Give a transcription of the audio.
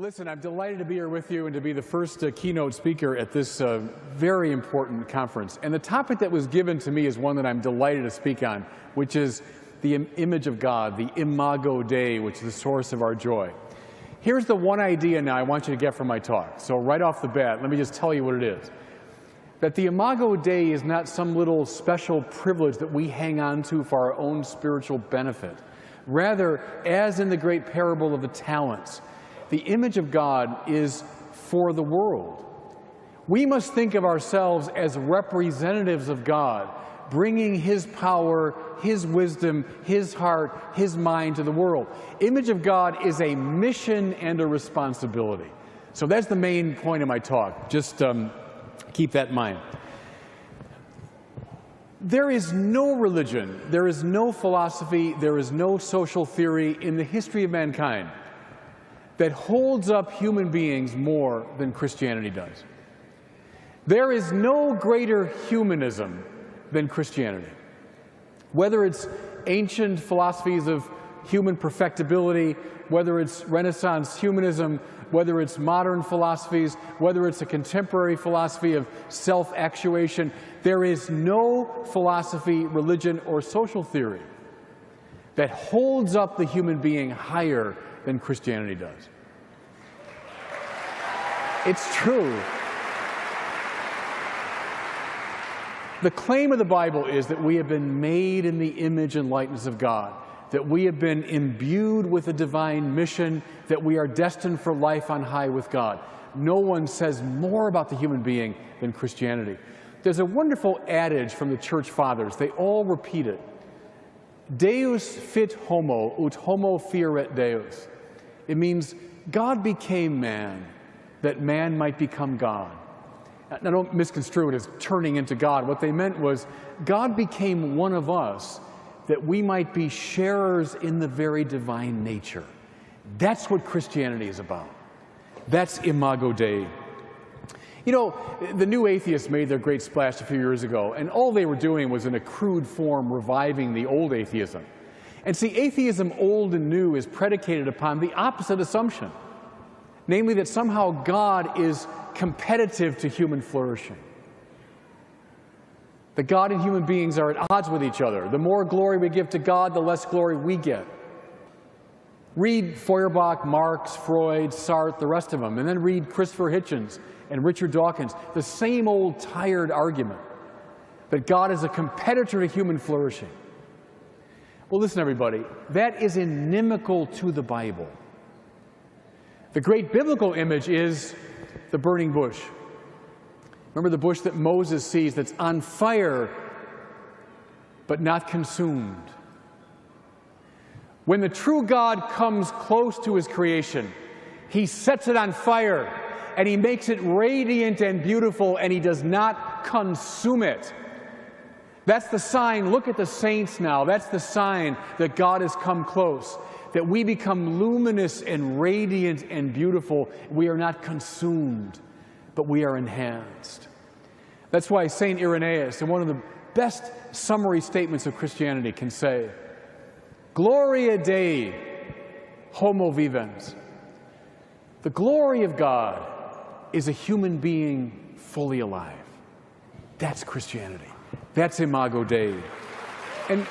Listen, I'm delighted to be here with you and to be the first keynote speaker at this very important conference. And the topic that was given to me is one that I'm delighted to speak on, which is the image of God, the Imago Dei, which is the source of our joy. Here's the one idea now I want you to get from my talk. So right off the bat, let me just tell you what it is. That the Imago Dei is not some little special privilege that we hang on to for our own spiritual benefit. Rather, as in the great parable of the talents, the image of God is for the world. We must think of ourselves as representatives of God, bringing His power, His wisdom, His heart, His mind to the world. Image of God is a mission and a responsibility. So that's the main point of my talk. Just keep that in mind. There is no religion, there is no philosophy, there is no social theory in the history of mankind that holds up human beings more than Christianity does. There is no greater humanism than Christianity. Whether it's ancient philosophies of human perfectibility, whether it's Renaissance humanism, whether it's modern philosophies, whether it's a contemporary philosophy of self-actuation, there is no philosophy, religion, or social theory that holds up the human being higher than Christianity does. It's true. The claim of the Bible is that we have been made in the image and likeness of God, that we have been imbued with a divine mission, that we are destined for life on high with God. No one says more about the human being than Christianity. There's a wonderful adage from the church fathers. They all repeat it. Deus fit homo, ut homo fieret Deus. It means God became man, that man might become God. Now don't misconstrue it as turning into God. What they meant was God became one of us that we might be sharers in the very divine nature. That's what Christianity is about. That's Imago Dei. You know, the new atheists made their great splash a few years ago, and all they were doing was in a crude form reviving the old atheism. And see, atheism, old and new, is predicated upon the opposite assumption, namely that somehow God is competitive to human flourishing. That God and human beings are at odds with each other. The more glory we give to God, the less glory we get. Read Feuerbach, Marx, Freud, Sartre, the rest of them, and then read Christopher Hitchens and Richard Dawkins. The same old tired argument that God is a competitor to human flourishing. Well, listen, everybody, that is inimical to the Bible. The great biblical image is the burning bush. Remember the bush that Moses sees that's on fire but not consumed. When the true God comes close to His creation, He sets it on fire and He makes it radiant and beautiful, and He does not consume it. That's the sign. Look at the saints now. That's the sign that God has come close, that we become luminous and radiant and beautiful. We are not consumed, but we are enhanced. That's why St. Irenaeus, in one of the best summary statements of Christianity, can say, Gloria Dei, homo vivens. The glory of God is a human being fully alive. That's Christianity. That's Imago Dei. And